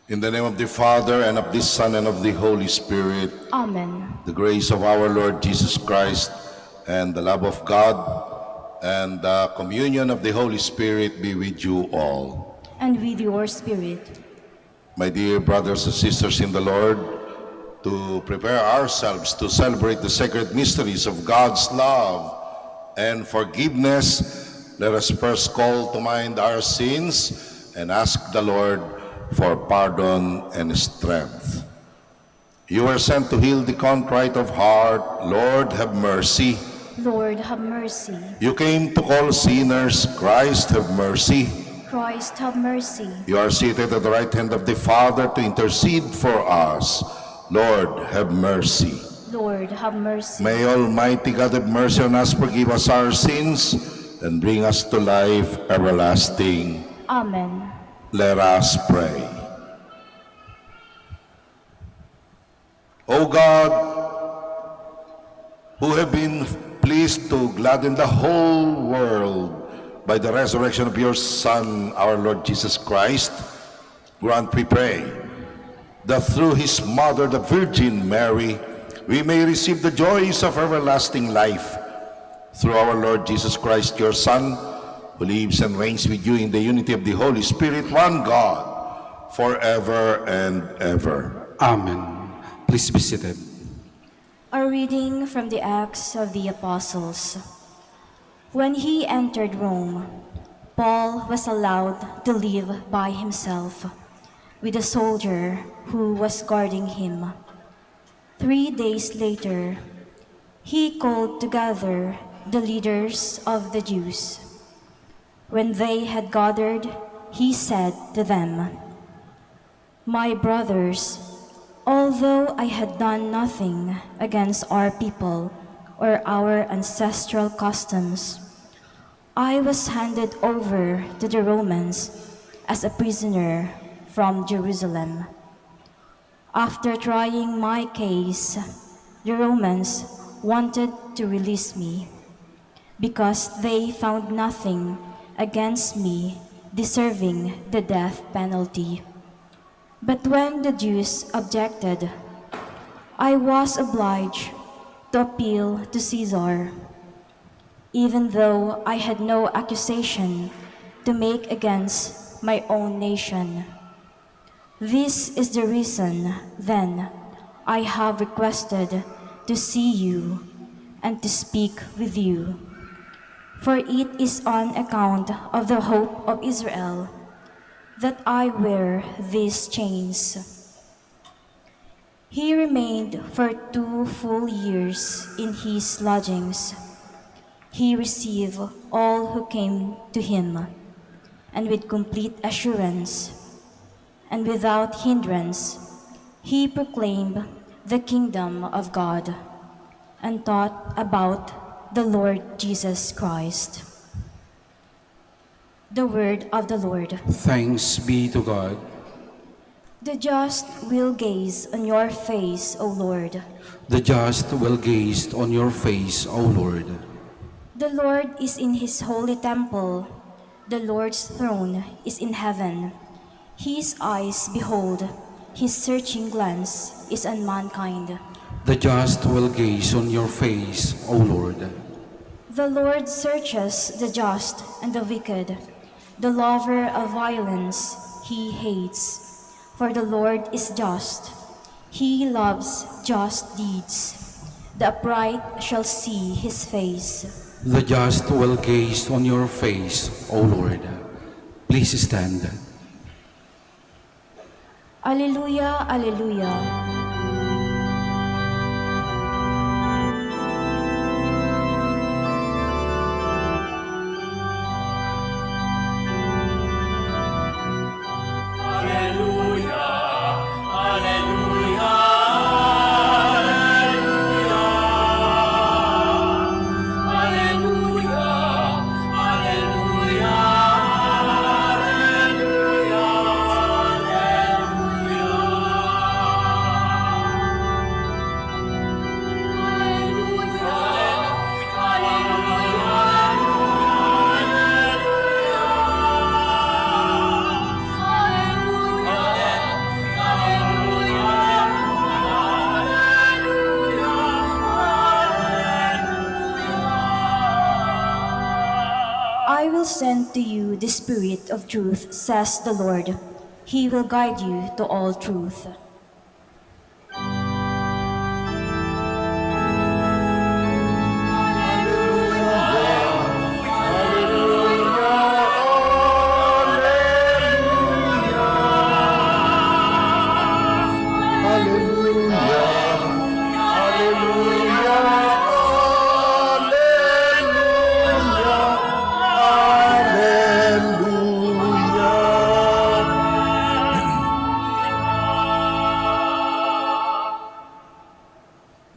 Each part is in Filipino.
In the name of the Father, and of the Son, and of the Holy Spirit. Amen. The grace of our Lord Jesus Christ, and the love of God, and the communion of the Holy Spirit be with you all. And with your spirit. My dear brothers and sisters in the Lord, to prepare ourselves to celebrate the sacred mysteries of God's love and forgiveness, let us first call to mind our sins and ask the Lord for pardon and strength. You are sent to heal the contrite of heart. Lord, have mercy. Lord, have mercy. You came to call sinners. Christ, have mercy. Christ, have mercy. You are seated at the right hand of the Father to intercede for us. Lord, have mercy. Lord, have mercy. May Almighty God have mercy on us, forgive us our sins, and bring us to life everlasting. Amen. Let us pray. O God, who have been pleased to gladden the whole world by the resurrection of your Son, our Lord Jesus Christ, grant, we pray, that through his mother, the Virgin Mary, we may receive the joys of everlasting life. Through our Lord Jesus Christ, your Son, who lives and reigns with you in the unity of the Holy Spirit, one God, forever and ever. Amen. Please be seated. A reading from the Acts of the Apostles. When he entered Rome, Paul was allowed to live by himself with a soldier who was guarding him. 3 days later, he called together the leaders of the Jews. When they had gathered, he said to them, "My brothers, although I had done nothing against our people or our ancestral customs, I was handed over to the Romans as a prisoner from Jerusalem. After trying my case, the Romans wanted to release me because they found nothing against me deserving the death penalty. But when the Jews objected, I was obliged to appeal to Caesar, even though I had no accusation to make against my own nation. This is the reason, then, I have requested to see you and to speak with you. For it is on account of the hope of Israel that I wear these chains." He remained for 2 full years in his lodgings. He received all who came to him, and with complete assurance and without hindrance, he proclaimed the kingdom of God and taught about the Lord Jesus Christ. The word of the Lord. Thanks be to God. The just will gaze on your face, O Lord. The just will gaze on your face, O Lord. The Lord is in his holy temple. The Lord's throne is in heaven. His eyes behold, his searching glance is on mankind. The just will gaze on your face, O Lord. The Lord searches the just and the wicked. The lover of violence he hates. For the Lord is just. He loves just deeds. The upright shall see his face. The just will gaze on your face, O Lord. Please stand. Alleluia, alleluia. send to you the Spirit of truth, says the Lord. He will guide you to all truth.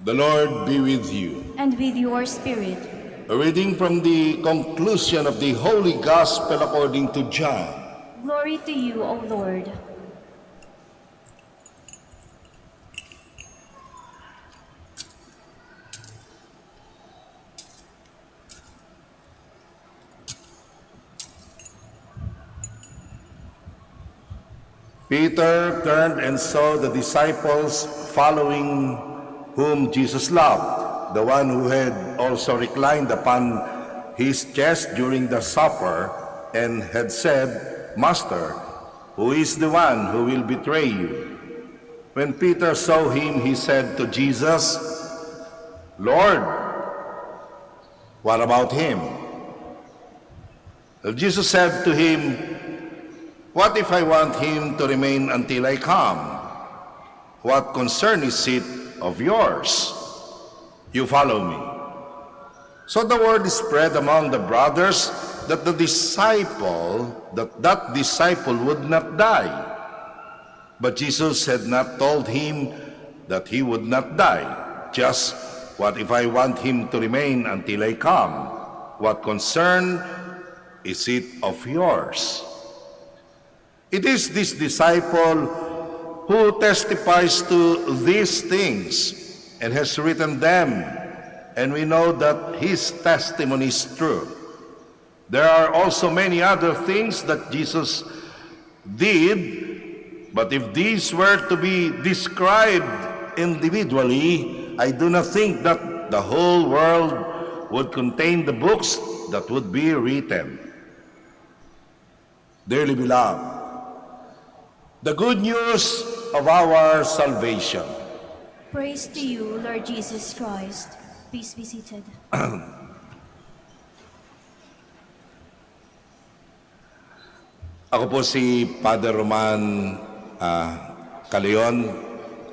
The Lord be with you. And with your spirit. A reading from the conclusion of the Holy Gospel according to John. Glory to you, O Lord. Peter turned and saw the disciples following whom Jesus loved, the one who had also reclined upon his chest during the supper and had said, Master, who is the one who will betray you? When Peter saw him, he said to Jesus, Lord, what about him? Jesus said to him, what if I want him to remain until I come? What concern is it of yours? You follow me. So the word is spread among the brothers that that disciple would not die. But Jesus had not told him that he would not die. Just, what if I want him to remain until I come? What concern is it of yours? It is this disciple who testifies to these things and has written them, and we know that his testimony is true. There are also many other things that Jesus did, but if these were to be described individually, I do not think that the whole world would contain the books that would be written. Dearly beloved, the good news of our salvation. Praise to you, Lord Jesus Christ. Please be seated. Ako po si Father Roman Caleon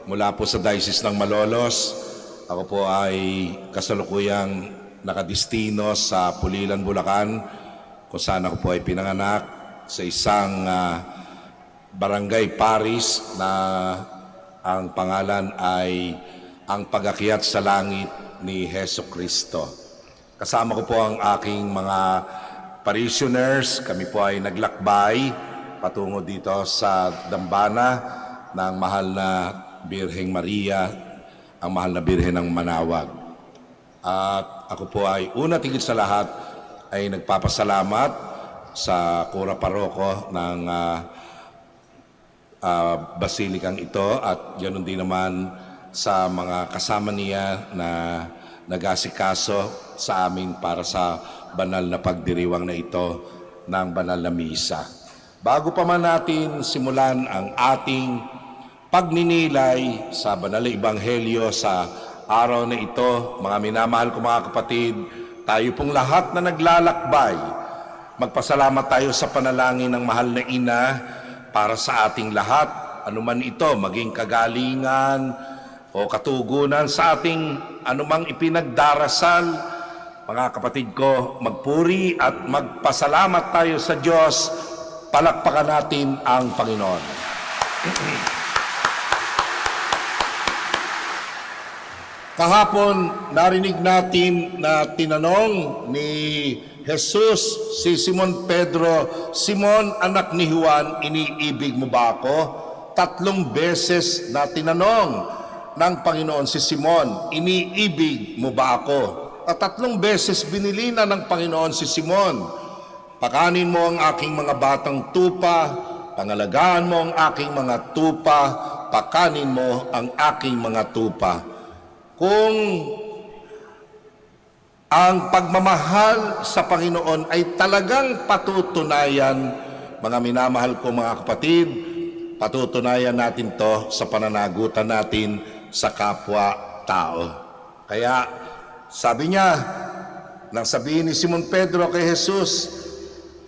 mula po sa Diocese ng Malolos. Ako po ay kasalukuyang nakadistino sa Pulilan, Bulacan, kung saan ako po ay pinanganak sa isang barangay Paris na ang pangalan ay ang pag-akyat sa langit ni Heso Kristo. Kasama ko po ang aking mga parishioners. Kami po ay naglakbay patungo dito sa dambana ng mahal na Birheng Maria, ang mahal na Birhen ng Manaoag. At ako po ay una tigit sa lahat ay nagpapasalamat sa Kura Paroko ng basilikang ito at ganoon din naman sa mga kasama niya na nag-asikaso sa amin para sa banal na pagdiriwang na ito ng banal na misa. Bago pa man natin simulan ang ating pagninilay sa banal na ebanghelyo sa araw na ito, mga minamahal ko mga kapatid, tayo pong lahat na naglalakbay, magpasalamat tayo sa panalangin ng mahal na ina para sa ating lahat, anuman ito, maging kagalingan o katugunan sa ating anumang ipinagdarasal. Mga kapatid ko, magpuri at magpasalamat tayo sa Diyos. Palakpakan natin ang Panginoon. Kahapon, narinig natin na tinanong ni Jesus si Simon Pedro, Simon, anak ni Juan, iniibig mo ba ako? 3 beses na tinanong ng Panginoon si Simon, iniibig mo ba ako? At 3 beses binilina ng Panginoon si Simon, pakanin mo ang aking mga batang tupa, pangalagaan mo ang aking mga tupa, pakanin mo ang aking mga tupa. Kung Ang pagmamahal sa Panginoon ay talagang patutunayan, mga minamahal ko mga kapatid, patutunayan natin to sa pananagutan natin sa kapwa-tao. Kaya sabi niya, nang sabihin ni Simon Pedro kay Jesus,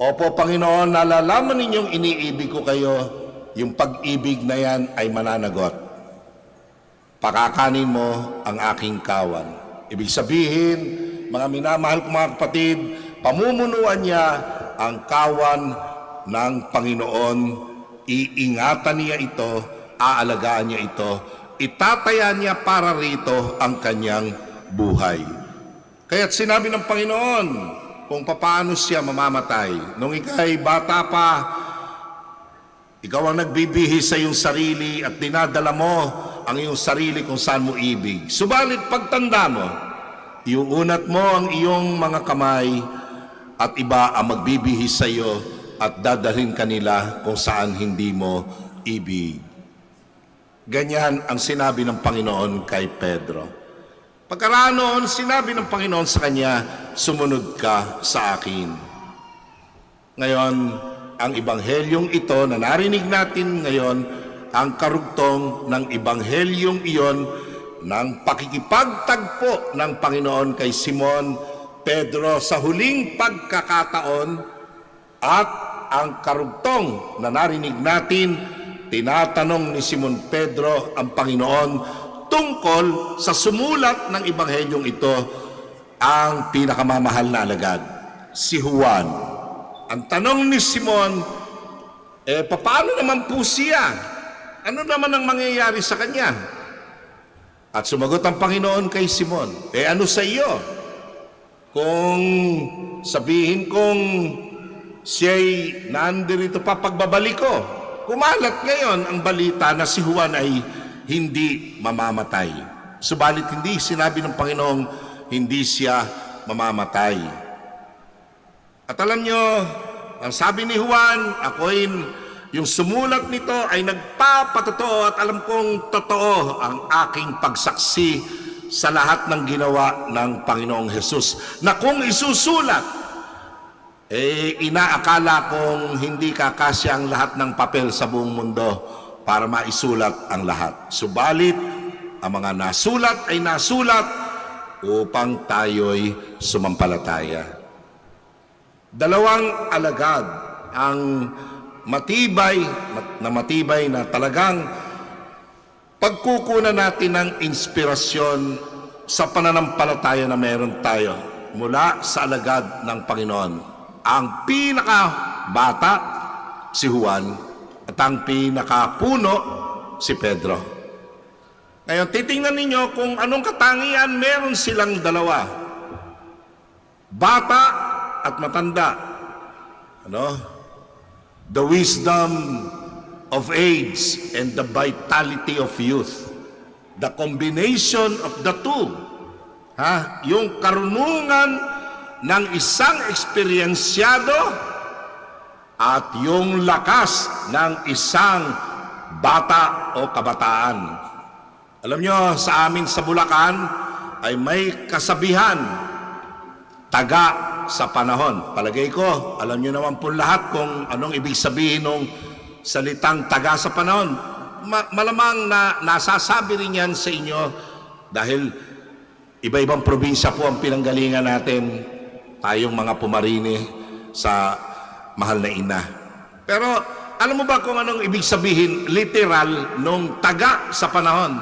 "Opo Panginoon, nalalaman ninyong iniibig ko kayo, yung pag-ibig na yan ay mananagot. Pakakanin mo ang aking kawan." Ibig sabihin, mga minamahal ko mga kapatid, pamumunuan niya ang kawan ng Panginoon, iingatan niya ito, aalagaan niya ito, itataya niya para rito ang kanyang buhay. Kaya't sinabi ng Panginoon kung paano siya mamamatay. Nung ika'y bata pa, ikaw ang nagbibihis sa iyong sarili at dinadala mo ang iyong sarili kung saan mo ibig. Subalit pagtanda mo, iuunat mo ang iyong mga kamay at iba ang magbibihis sa iyo at dadalhin kanila kung saan hindi mo ibig. Ganyan ang sinabi ng Panginoon kay Pedro. Pagkaraan noon, sinabi ng Panginoon sa kanya, "Sumunod ka sa akin." Ngayon, ang ebanghelyong ito na narinig natin ngayon, ang karugtong ng ebanghelyong iyon ng pakikipagtagpo ng Panginoon kay Simon Pedro sa huling pagkakataon, at ang karugtong na narinig natin, tinatanong ni Simon Pedro ang Panginoon tungkol sa sumulat ng ebanghelyong ito, ang pinakamamahal na alagad, si Juan. Ang tanong ni Simon, paano naman po siya? Ano naman ang mangyayari sa kanya? At sumagot ang Panginoon kay Simon, ano sa iyo? Kung sabihin kong siya'y nandirito pa pagbabalik ko, kumalat ngayon ang balita na si Juan ay hindi mamamatay. Subalit hindi sinabi ng Panginoong hindi siya mamamatay. At alam nyo, ang sabi ni Juan, yung sumulat nito ay nagpapatotoo, at alam kong totoo ang aking pagsaksi sa lahat ng ginawa ng Panginoong Hesus, na kung isusulat, inaakala kong hindi kakasya ang lahat ng papel sa buong mundo para maisulat ang lahat. Subalit, ang mga nasulat ay nasulat upang tayo'y sumampalataya. Dalawang alagad ang matibay na talagang pagkukunan natin ng inspirasyon sa pananampalataya na meron tayo mula sa alagad ng Panginoon. Ang pinakabata, si Juan, at ang pinakapuno, si Pedro. Ngayon, titingnan ninyo kung anong katangian meron silang dalawa. Bata at matanda. The wisdom of age and the vitality of youth. The combination of the two. Yung karunungan ng isang eksperyensyado at yung lakas ng isang bata o kabataan. Alam nyo, sa amin sa Bulacan ay may kasabihan, taga sa panahon. Palagay ko, alam nyo naman po lahat kung anong ibig sabihin ng salitang taga sa panahon. Malamang na nasasabi rin yan sa inyo dahil iba-ibang probinsya po ang pinanggalingan natin, tayong mga pumarini sa mahal na ina. Pero alam mo ba kung anong ibig sabihin literal nung taga sa panahon?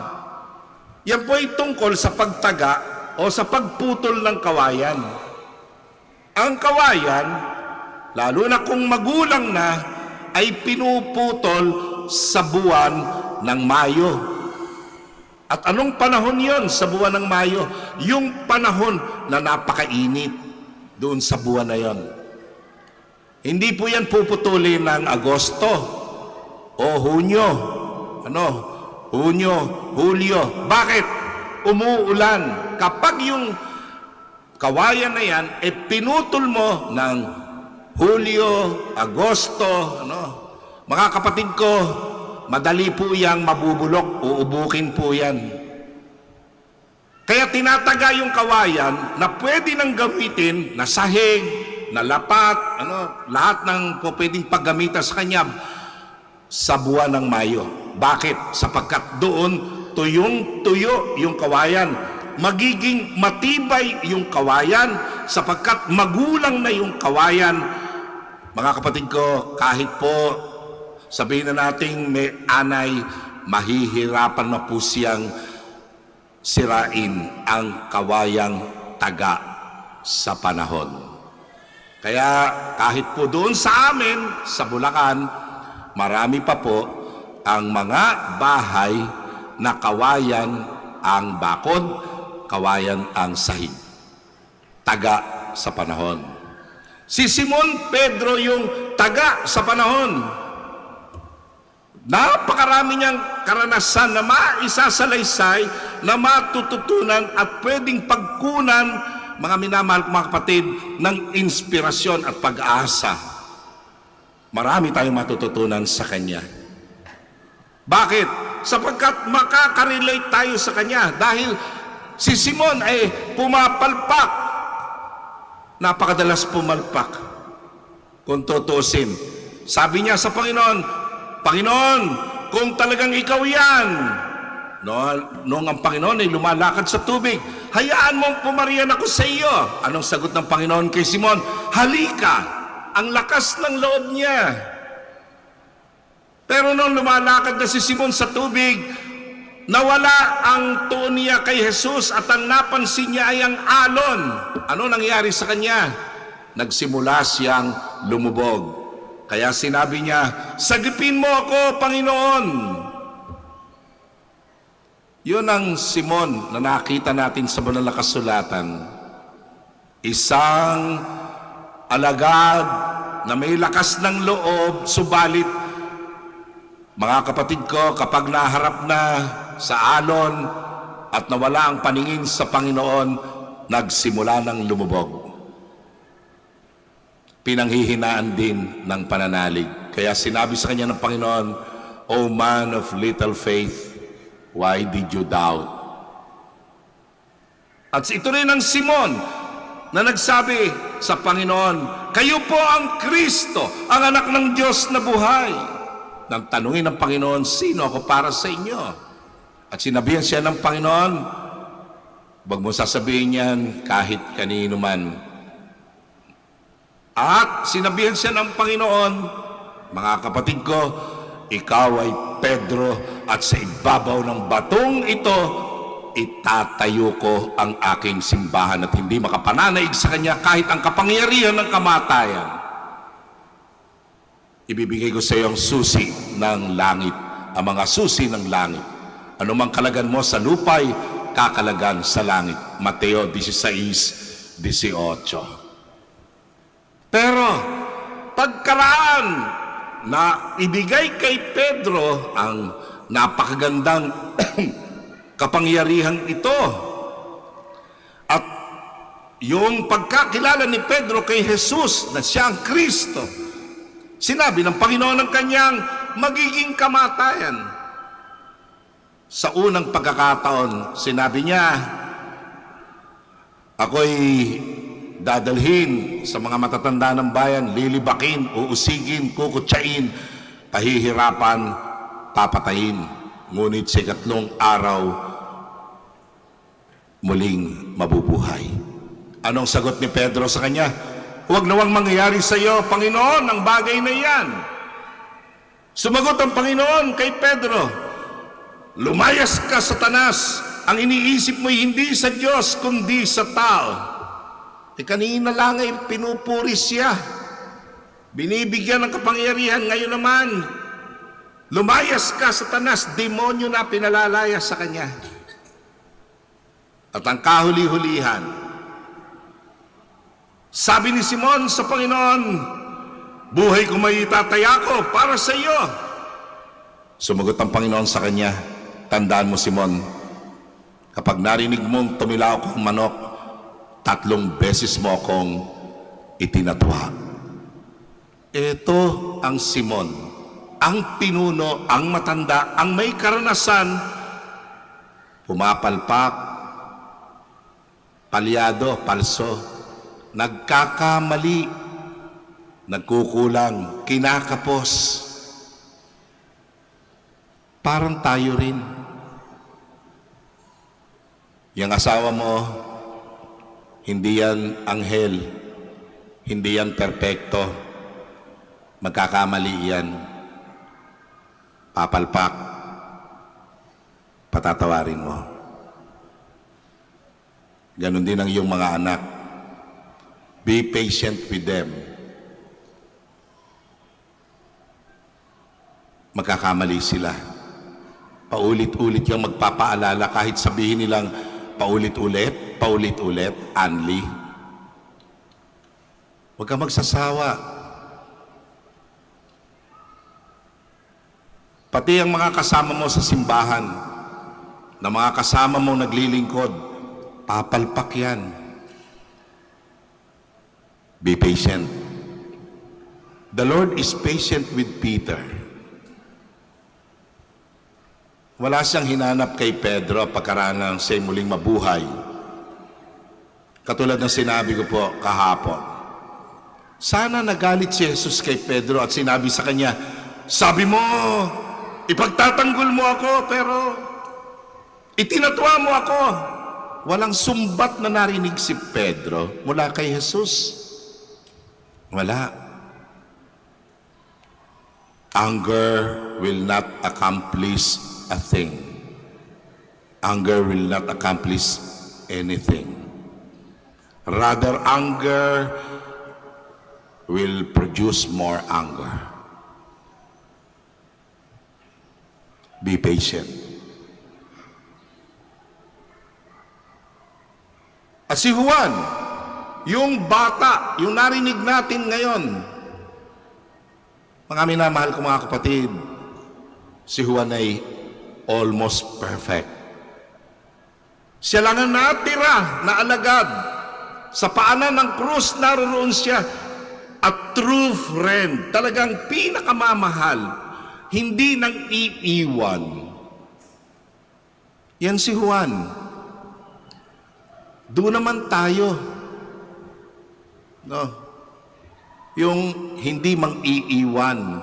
Yan po ay tungkol sa pagtaga o sa pagputol ng kawayan. Ang kawayan, lalo na kung magulang na, ay pinuputol sa buwan ng Mayo. At anong panahon yon sa buwan ng Mayo? Yung panahon na napakainit doon sa buwan na yon. Hindi po yan puputulin ng Agosto o Hunyo. Hunyo, Hulyo. Bakit? Umuulan. Kapag yung kawayan na yan, pinutol mo ng Hulyo, Agosto, mga kapatid ko, madali po yang mabubulok, uubukin po yan. Kaya tinataga yung kawayan na pwede nang gamitin na sahig, na lapat, lahat ng pwedeng paggamitan sa kanya sa buwan ng Mayo. Bakit? Sapagkat doon tuyong-tuyo yung kawayan. Magiging matibay yung kawayan sapagkat magulang na yung kawayan. Mga kapatid ko, kahit po sabihin na nating may anay, mahihirapan na po siyang sirain ang kawayang taga sa panahon. Kaya kahit po doon sa amin, sa Bulacan, marami pa po ang mga bahay na kawayan ang bakod, kawayan ang sahig. Taga sa panahon. Si Simon Pedro yung taga sa panahon. Napakarami niyang karanasan na maisasalaysay, na matututunan at pwedeng pagkunan, mga minamahal ko mga kapatid, ng inspirasyon at pag-asa. Marami tayong matututunan sa Kanya. Bakit? Sapagkat makakarelate tayo sa Kanya. Dahil si Simon ay pumapalpak. Napakadalas pumalpak. Kung tutusin. Sabi niya sa Panginoon, Panginoon, kung talagang ikaw yan, noong ang Panginoon ay lumalakad sa tubig, hayaan mong pumarian ako sa iyo. Anong sagot ng Panginoon kay Simon? Halika! Ang lakas ng loob niya. Pero nung lumalakad na si Simon sa tubig, nawala ang tuon niya kay Jesus at ang napansin niya ay ang alon. Ano nangyari sa kanya? Nagsimula siyang lumubog. Kaya sinabi niya, sagipin mo ako, Panginoon. Yun ang Simon na nakita natin sa banal na kasulatan. Isang alagad na may lakas ng loob, subalit, mga kapatid ko, kapag naharap na sa alon at nawala ang paningin sa Panginoon, nagsimula ng lumubog. Pinanghihinaan din ng pananalig. Kaya sinabi sa kanya ng Panginoon, O man of little faith, why did you doubt? At ito rin ang Simon na nagsabi sa Panginoon, kayo po ang Kristo, ang anak ng Diyos na buhay. Nang tanungin ng Panginoon, sino ako para sa inyo? At sinabihan siya ng Panginoon, wag mo sasabihin yan kahit kanino man. At sinabihan siya ng Panginoon, mga kapatid ko, ikaw ay Pedro at sa ibabaw ng batong ito, itatayo ko ang aking simbahan at hindi makapananaig sa kanya kahit ang kapangyarihan ng kamatayan. Ibibigay ko sa iyo ang susi ng langit, ang mga susi ng langit. Anumang kalagan mo sa lupay, kakalagan sa langit. Mateo 16:18. Pero pagkaraan na ibigay kay Pedro ang napakagandang kapangyarihan ito at yung pagkakilala ni Pedro kay Jesus na siya ang Kristo, sinabi ng Panginoon ng kanyang magiging kamatayan. Sa unang pagkakataon, sinabi niya, ako'y dadalhin sa mga matatanda ng bayan, lilibakin, uusigin, kukutsain, pahihirapan, papatayin. Ngunit sa ikatlong araw, muling mabubuhay. Anong sagot ni Pedro sa kanya? Huwag nawang mangyayari sa iyo, Panginoon, ang bagay na iyan. Sumagot ang Panginoon kay Pedro, lumayas ka, Satanas, ang iniisip mo'y hindi sa Diyos, kundi sa tao. Kanina lang ay pinupuri siya. Binibigyan ng kapangyarihan. Ngayon naman, lumayas ka, Satanas, demonyo na pinalalaya sa kanya. At ang kahuli-hulihan, sabi ni Simon sa Panginoon, buhay ko may itataya ko para sa iyo. Sumagot ang Panginoon sa kanya, tandaan mo, Simon, kapag narinig mong tumilaw akong manok, 3 beses mo akong itinatwa. Ito ang Simon, ang pinuno, ang matanda, ang may karanasan, pumapalpak, palyado, palso, nagkakamali, nagkukulang, kinakapos. Parang tayo rin. Yung asawa mo, hindi yan anghel, hindi yan perpekto, magkakamali yan. Papalpak, patatawarin mo. Ganon din ang iyong mga anak. Be patient with them. Magkakamali sila. Paulit-ulit yung magpapaalala kahit sabihin nilang paulit-ulit, Anli. Huwag kang magsasawa. Pati ang mga kasama mo sa simbahan, na mga kasama mo naglilingkod, papalpak yan. Be patient. The Lord is patient with Peter. Wala siyang hinanap kay Pedro pagkaraan siya muling mabuhay. Katulad ng sinabi ko po kahapon. Sana nagalit si Jesus kay Pedro at sinabi sa kanya, sabi mo, ipagtatanggol mo ako, pero itinatwa mo ako. Walang sumbat na narinig si Pedro mula kay Jesus. Wala. Anger will not accomplish a thing. Anger will not accomplish anything. Rather, anger will produce more anger. Be patient. At si Juan, yung bata, yung narinig natin ngayon, mga minamahal ko mga kapatid, si Juan ay almost perfect. Siya lang ang natira na alagad. Sa paanan ng krus, naroon siya. A true friend. Talagang pinakamamahal. Hindi nang iiwan. Yan si Juan. Doon naman tayo. No? Yung hindi mang iiwan.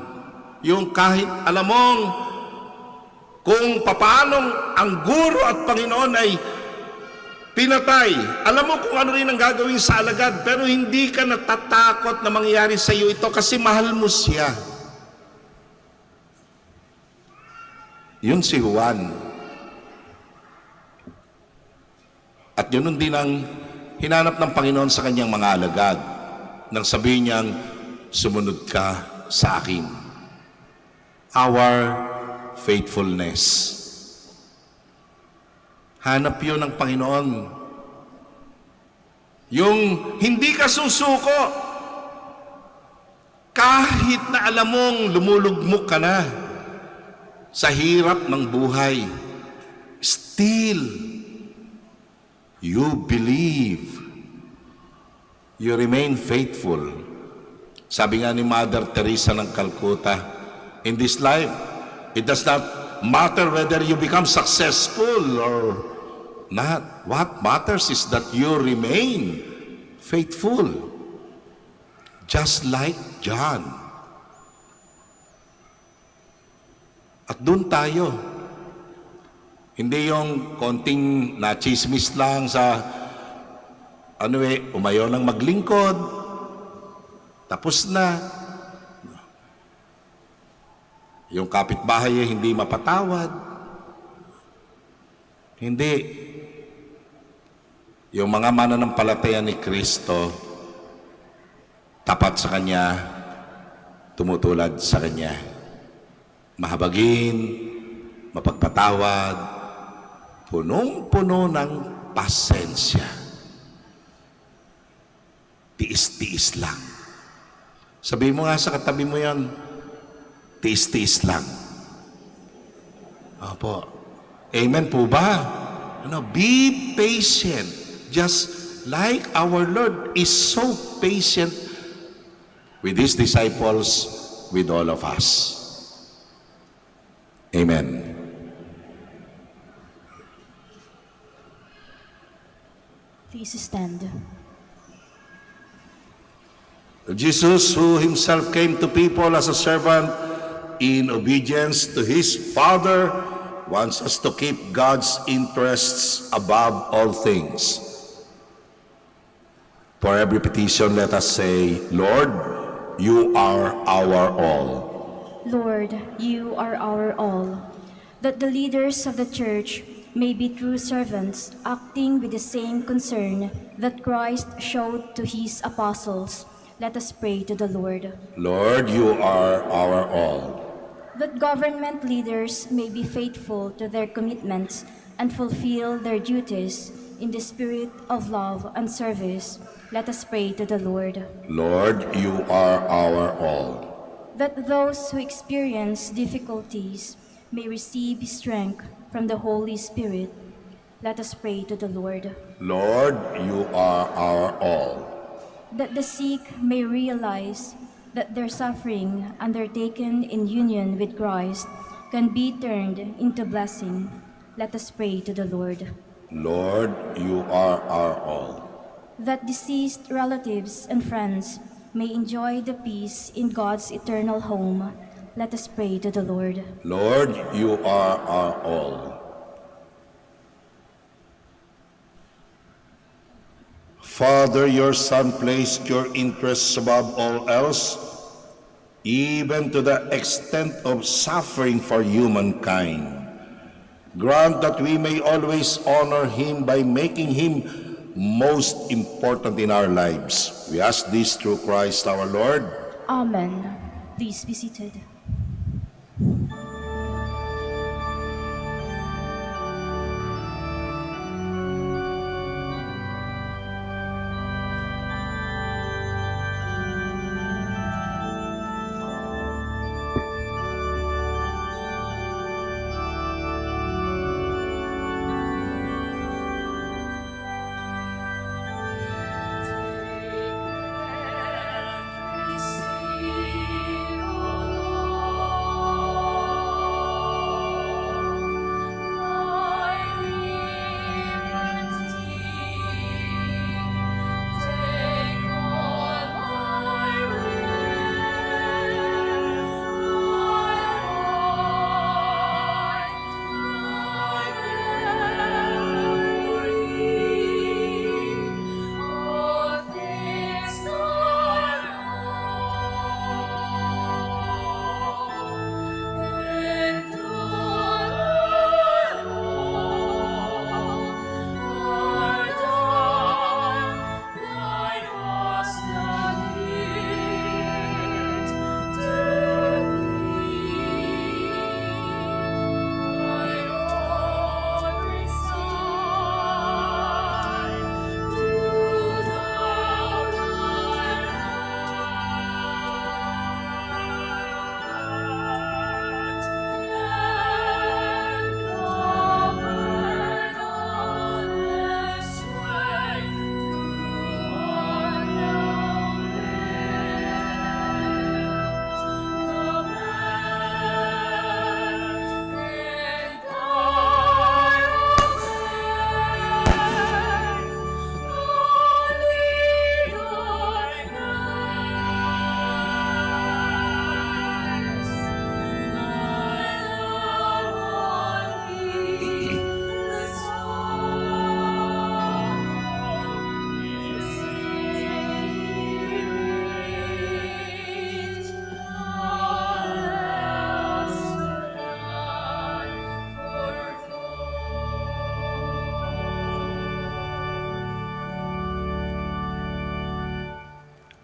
Yung kahit alam mong kung papaanong ang guro at Panginoon ay pinatay. Alam mo kung ano rin ang gagawin sa alagad, pero hindi ka natatakot na mangyari sa iyo ito kasi mahal mo siya. Yun si Juan. At yun din ang hinanap ng Panginoon sa kanyang mga alagad nang sabihin niyang, sumunod ka sa akin. Our faithfulness. Hanap yun ng Panginoon. Yung hindi ka susuko, kahit na alam mong lumulugmok ka na sa hirap ng buhay, still, you believe. You remain faithful. Sabi nga ni Mother Teresa ng Calcutta, in this life, it does not matter whether you become successful or not. What matters is that you remain faithful. Just like John. At doon tayo. Hindi yung konting nachismis lang sa umayaw lang maglingkod. Tapos na. Yung kapitbahay hindi mapatawad. Hindi. Yung mga mananampalataya ni Kristo, tapat sa Kanya, tumutulad sa Kanya. Mahabagin, mapagpatawad, punong-puno ng pasensya. Tiis-tiis lang. Sabihin mo nga sa katabi mo yan, tiis-tiis lang. Opo. Amen po ba? Be patient. Just like our Lord is so patient with His disciples, with all of us. Amen. The Please stand. Jesus, who himself came to people as a servant in obedience to his Father, wants us to keep God's interests above all things. For every petition, let us say, Lord, you are our all. Lord, you are our all. That the leaders of the Church may be true servants, acting with the same concern that Christ showed to his apostles. Let us pray to the Lord. Lord, you are our all. That government leaders may be faithful to their commitments and fulfill their duties in the spirit of love and service. Let us pray to the Lord. Lord, you are our all. That those who experience difficulties may receive strength from the Holy Spirit. Let us pray to the Lord. Lord, you are our all. That the sick may realize that their suffering undertaken in union with Christ can be turned into blessing. Let us pray to the Lord. Lord, you are our all. That deceased relatives and friends may enjoy the peace in God's eternal home. Let us pray to the Lord. Lord, you are our all. Father, your Son placed your interests above all else, even to the extent of suffering for humankind. Grant that we may always honor him by making him most important in our lives. We ask this through Christ our Lord. Amen. Please be seated.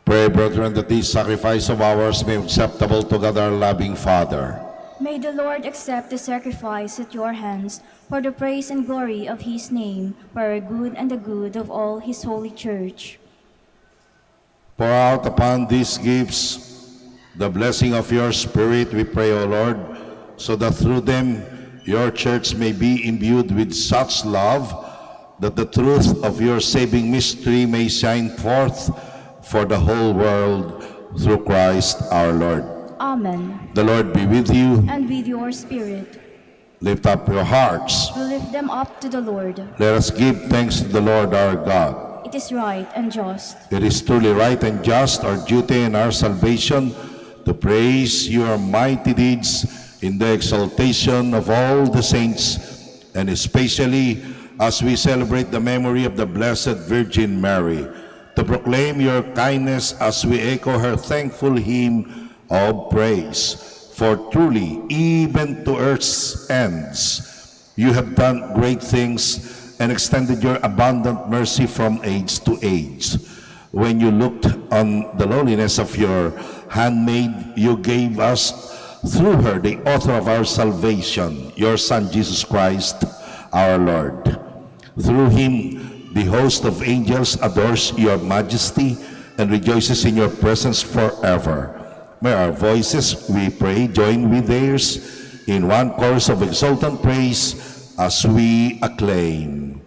Pray, brethren, that this sacrifice of ours may be acceptable to God our loving Father. May the Lord accept the sacrifice at your hands for the praise and glory of his name, for our good and the good of all his holy church. Pour out upon these gifts the blessing of your Spirit, we pray, O Lord, so that through them your church may be imbued with such love that the truth of your saving mystery may shine forth for the whole world through Christ our Lord. Amen. The Lord be with you. And with your spirit. Lift up your hearts. We lift them up to the Lord. Let us give thanks to the Lord our God. it is right and just. It is truly right and just, our duty and our salvation, to praise your mighty deeds in the exaltation of all the saints, and especially as we celebrate the memory of the Blessed Virgin Mary, to proclaim your kindness as we echo her thankful hymn of praise. For truly, even to earth's ends, you have done great things and extended your abundant mercy from age to age. When you looked on the lowliness of your handmaid, you gave us through her the author of our salvation, your Son Jesus Christ, our Lord. Through him, the host of angels adores your majesty and rejoices in your presence forever. May our voices, we pray, join with theirs in one chorus of exultant praise as we acclaim.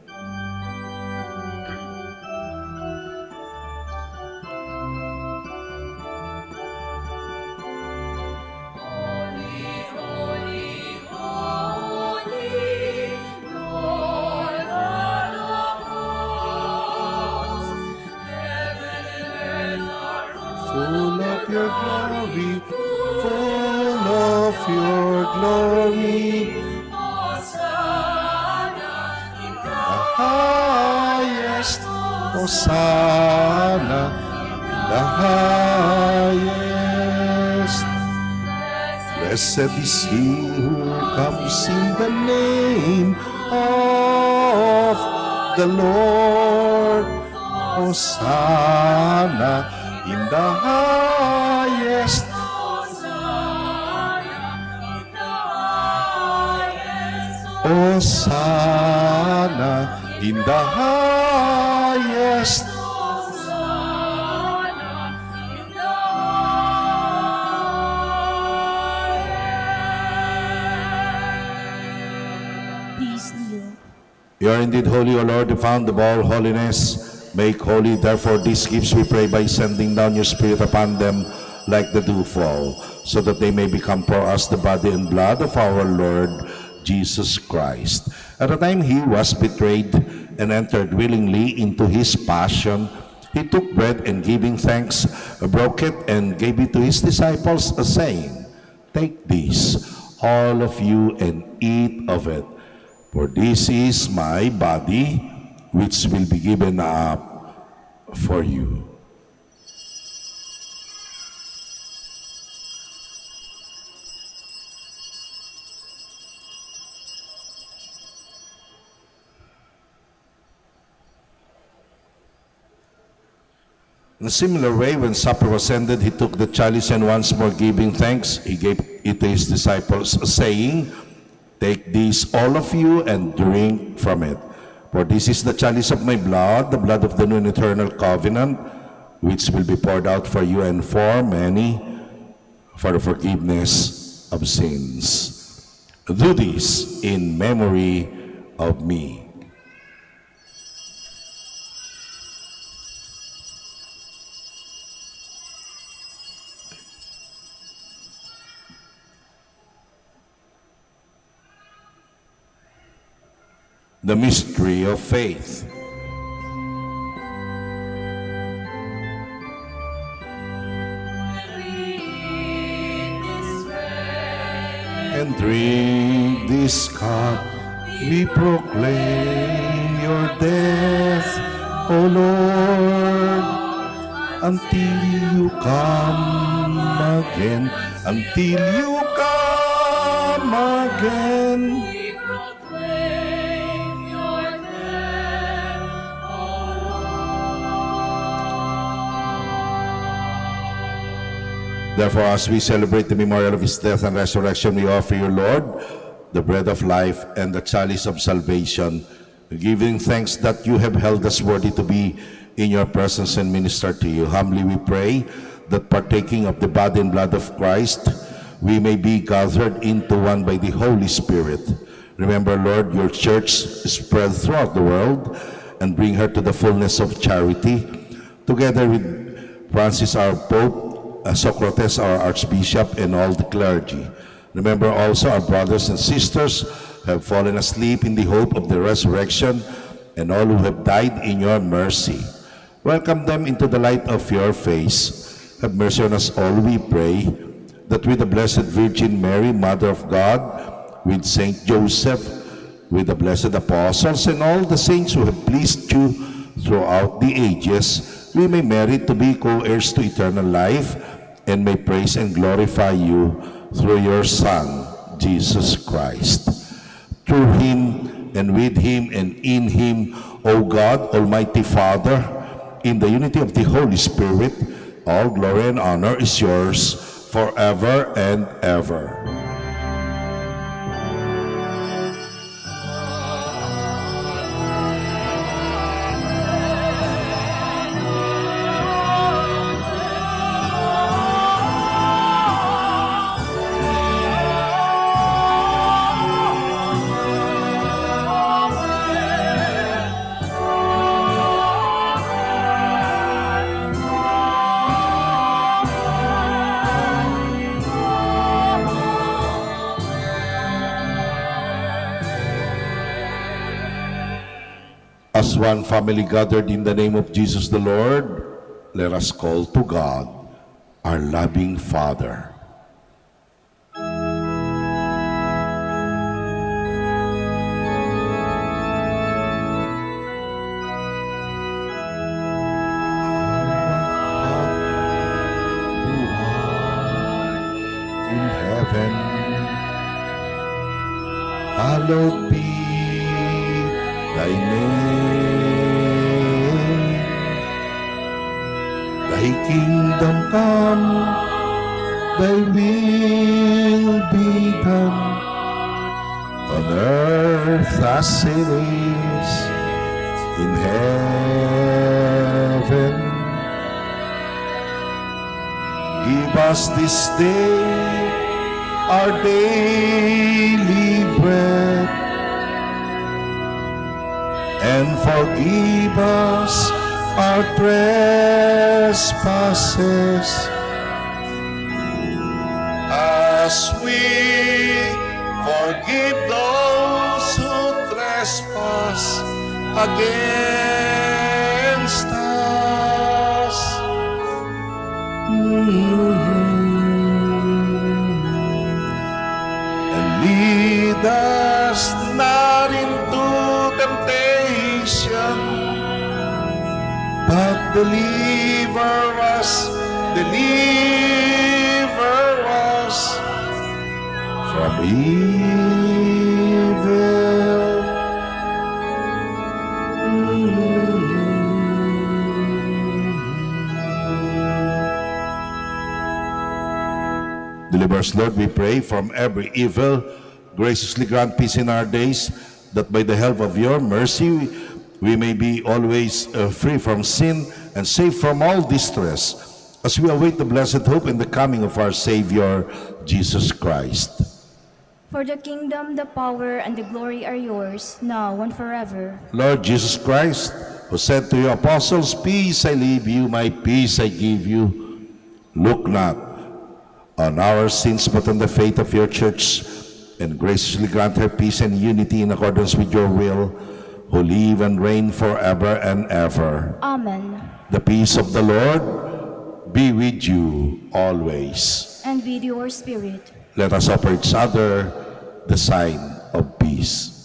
Full of your glory, full of your glory, the highest, Hosanna, the highest. Blessed is he who comes in the name of the Lord, Hosanna in the highest. Hosanna in the highest. Please kneel. You are indeed holy, O Lord, the fount of all holiness. Make holy, therefore, these gifts, we pray, by sending down your Spirit upon them like the dewfall, so that they may become for us the body and blood of our Lord Jesus Christ. At the time he was betrayed and entered willingly into his passion, he took bread and, giving thanks, broke it and gave it to his disciples, saying, "Take this, all of you, and eat of it, for this is my body, which will be given up for you." In a similar way, when supper was ended, he took the chalice and, once more giving thanks, he gave it to his disciples, saying, "Take this, all of you, and drink from it. For this is the chalice of my blood, the blood of the new and eternal covenant, which will be poured out for you and for many for the forgiveness of sins. Do this in memory of me." The mystery of faith. And drink this cup, we proclaim your death, O Lord, until you come again, until you come again. Therefore, as we celebrate the memorial of his death and resurrection, we offer you, Lord, the bread of life and the chalice of salvation, giving thanks that you have held us worthy to be in your presence and minister to you. Humbly we pray that, partaking of the body and blood of Christ, we may be gathered into one by the Holy Spirit. Remember, Lord, your church spread throughout the world, and bring her to the fullness of charity, together with Francis, our Pope, Socrates, our Archbishop, and all the clergy. Remember also our brothers and sisters who have fallen asleep in the hope of the resurrection, and all who have died in your mercy. Welcome them into the light of your face. Have mercy on us all, we pray, that with the Blessed Virgin Mary, Mother of God, with Saint Joseph, with the blessed apostles, and all the saints who have pleased you throughout the ages, we may merit to be co-heirs to eternal life, and may praise and glorify you through your Son, Jesus Christ. Through him, and with him, and in him, O God, Almighty Father, in the unity of the Holy Spirit, all glory and honor is yours forever and ever. As one family gathered in the name of Jesus the Lord, let us call to God, our loving Father. Who art in heaven, hallowed be thy name. Thy kingdom come, thy will be done, on earth as it is in heaven. Give us this day our daily bread, and forgive us our trespasses, as we forgive those who trespass against us. And lead us not into temptation, but deliver us from evil. Deliver us, Lord, we pray, from every evil. Graciously grant peace in our days, that by the help of your mercy we may be always free from sin and safe from all distress, as we await the blessed hope and the coming of our Savior, Jesus Christ. For the kingdom, the power, and the glory are yours, now and forever. Lord Jesus Christ, who said to your apostles, "Peace I leave you, my peace I give you," look not on our sins, but on the faith of your church, and graciously grant her peace and unity in accordance with your will, who live and reign forever and ever. Amen. The peace of the Lord be with you always. And with your spirit. Let us offer each other the sign of peace.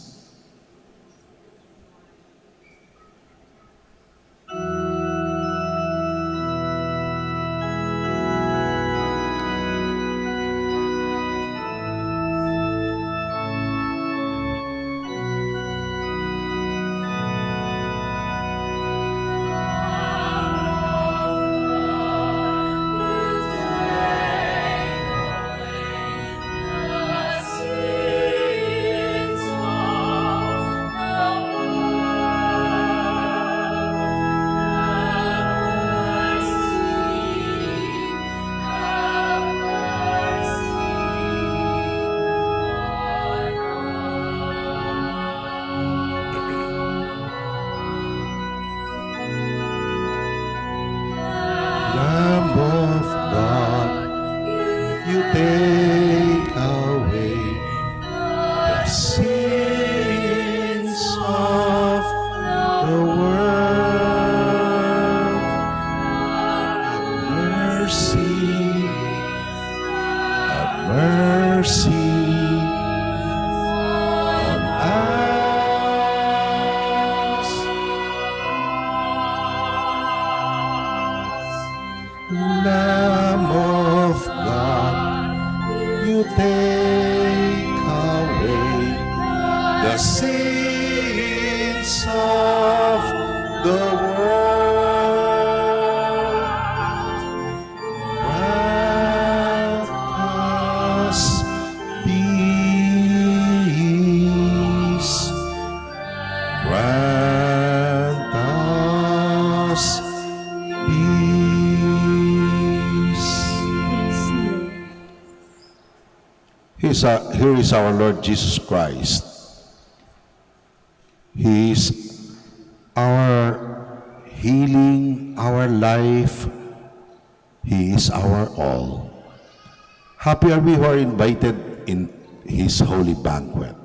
the sins of the world. Grant us peace. Grant us peace. Please kneel. Here is our Lord Jesus Christ. He is our healing, our life. He is our all. Happy are we who are invited in His holy banquet.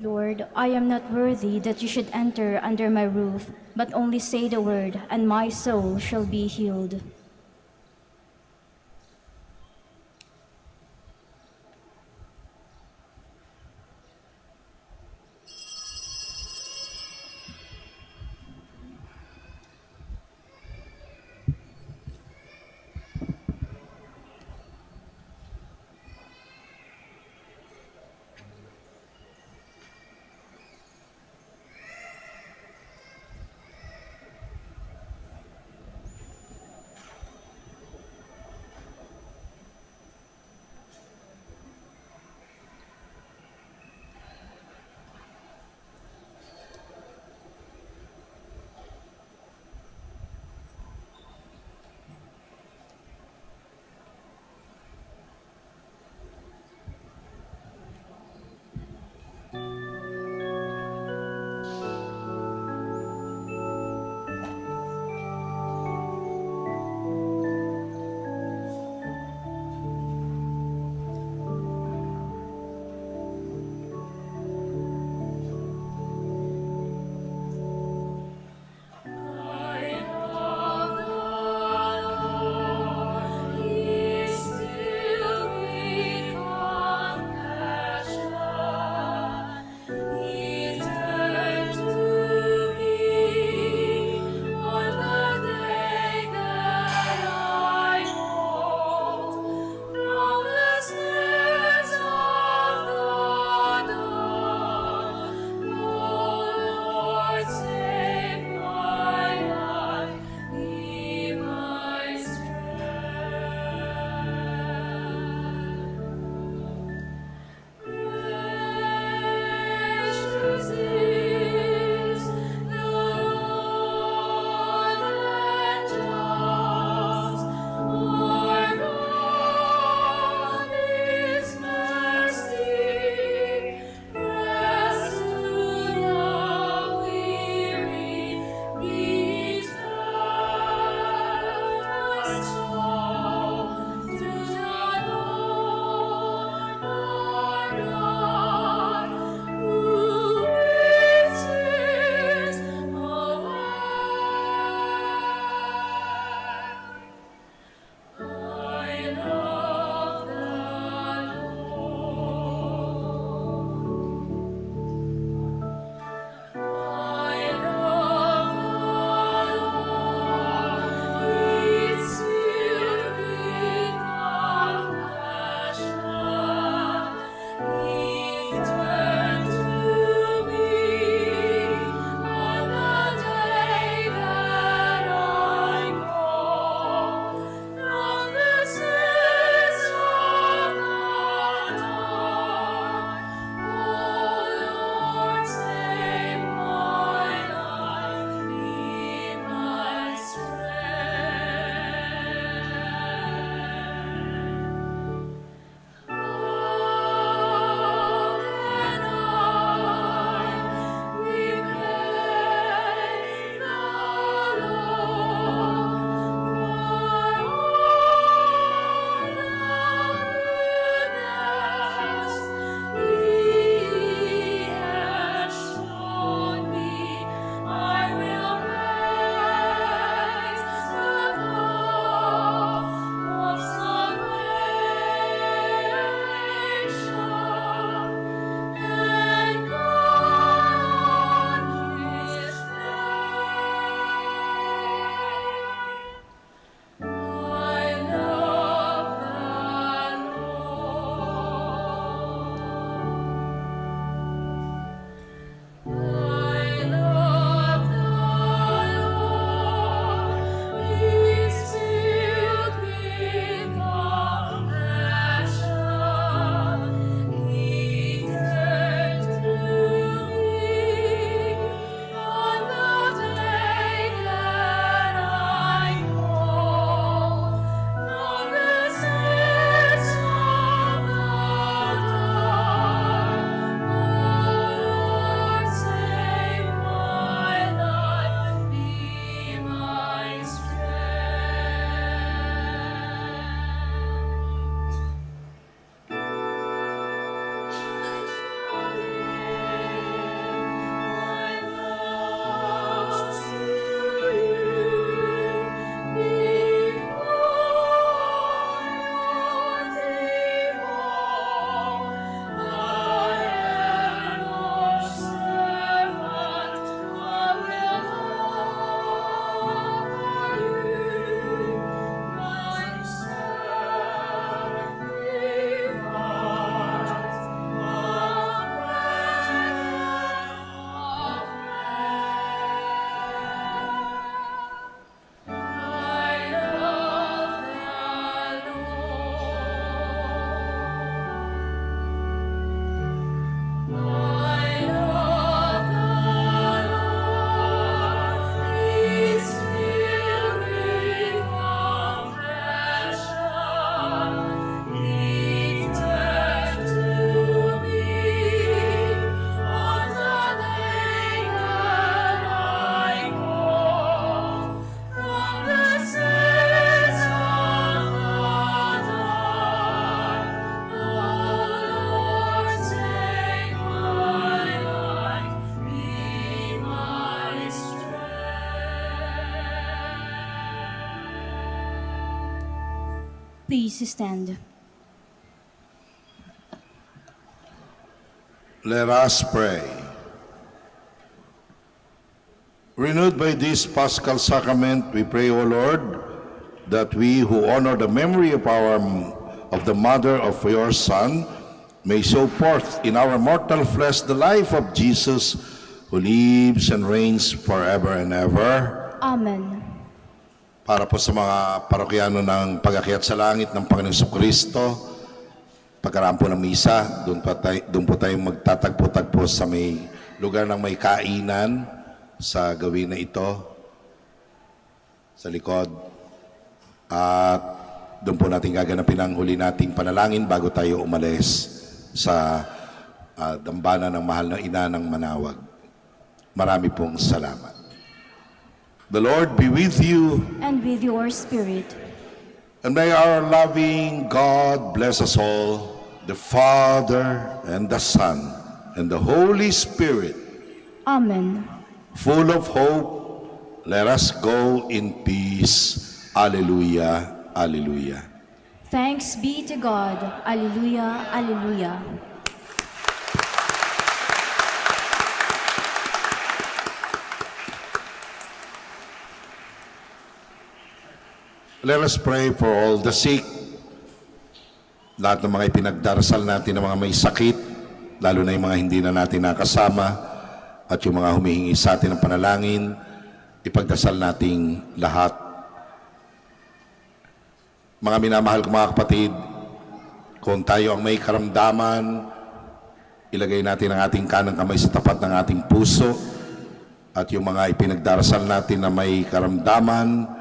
Lord, I am not worthy that you should enter under my roof, but only say the word, and my soul shall be healed. Please stand. Let us pray. Renewed by this Paschal Sacrament, we pray, O Lord, that we who honor the memory of the mother of your Son may show forth in our mortal flesh the life of Jesus, who lives and reigns forever and ever. Amen. Para po sa mga parokyano ng pag-akyat sa langit ng Panginoong Jesucristo, pagkaraan po ng misa, doon po tayo magtatagpo-tagpo sa may lugar ng may kainan sa gawin na ito, sa likod. At doon po natin gaganapin ang huli nating panalangin bago tayo umalis sa dambana ng mahal na ina ng Manaoag. Marami pong salamat. The Lord be with you. And with your spirit. And may our loving God bless us all, the Father and the Son and the Holy Spirit. Amen. Full of hope, let us go in peace. Alleluia, alleluia. Thanks be to God. Alleluia, alleluia. Let us pray for all the sick. Lahat ng mga ipinagdarasal natin ng mga may sakit, lalo na yung mga hindi na natin nakasama, at yung mga humihingi sa atin ng panalangin, ipagdasal nating lahat. Mga minamahal ko mga kapatid, kung tayo ang may karamdaman, ilagay natin ang ating kanang kamay sa tapat ng ating puso, at yung mga ipinagdarasal natin na may karamdaman,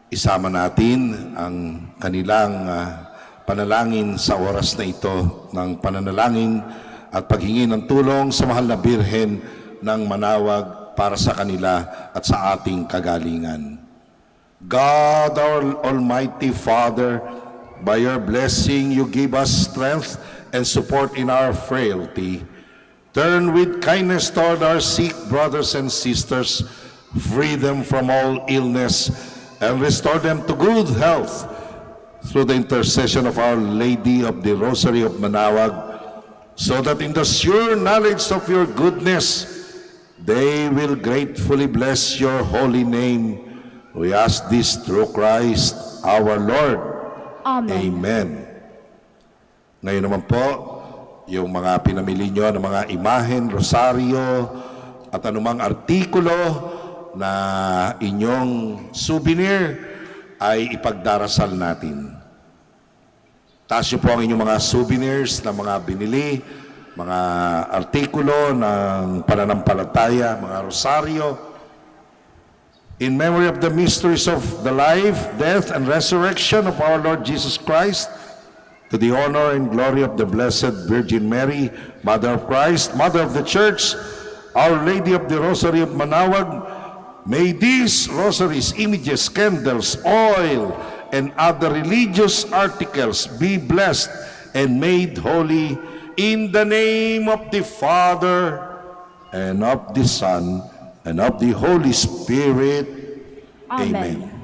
isama natin ang kanilang panalangin sa oras na ito ng pananalangin at paghingi ng tulong sa mahal na Birhen ng Manaoag para sa kanila at sa ating kagalingan. God, our Almighty Father, by your blessing you give us strength and support in our frailty. Turn with kindness toward our sick brothers and sisters, free them from all illness, and restore them to good health through the intercession of Our Lady of the Rosary of Manaoag, so that in the sure knowledge of your goodness, they will gratefully bless your holy name. We ask this through Christ our Lord. Amen. Amen. Ngayon naman po, yung mga pinamili nyo ng mga imahen, rosaryo, at anumang artikulo na inyong souvenir ay ipagdarasal natin. Taas nyo po ang inyong mga souvenirs na mga binili, mga artikulo ng pananampalataya, mga rosaryo. In memory of the mysteries of the life, death, and resurrection of our Lord Jesus Christ, to the honor and glory of the Blessed Virgin Mary, Mother of Christ, Mother of the Church, Our Lady of the Rosary of Manaoag, may these rosaries, images, candles, oil, and other religious articles be blessed and made holy in the name of the Father, and of the Son, and of the Holy Spirit. Amen. Amen.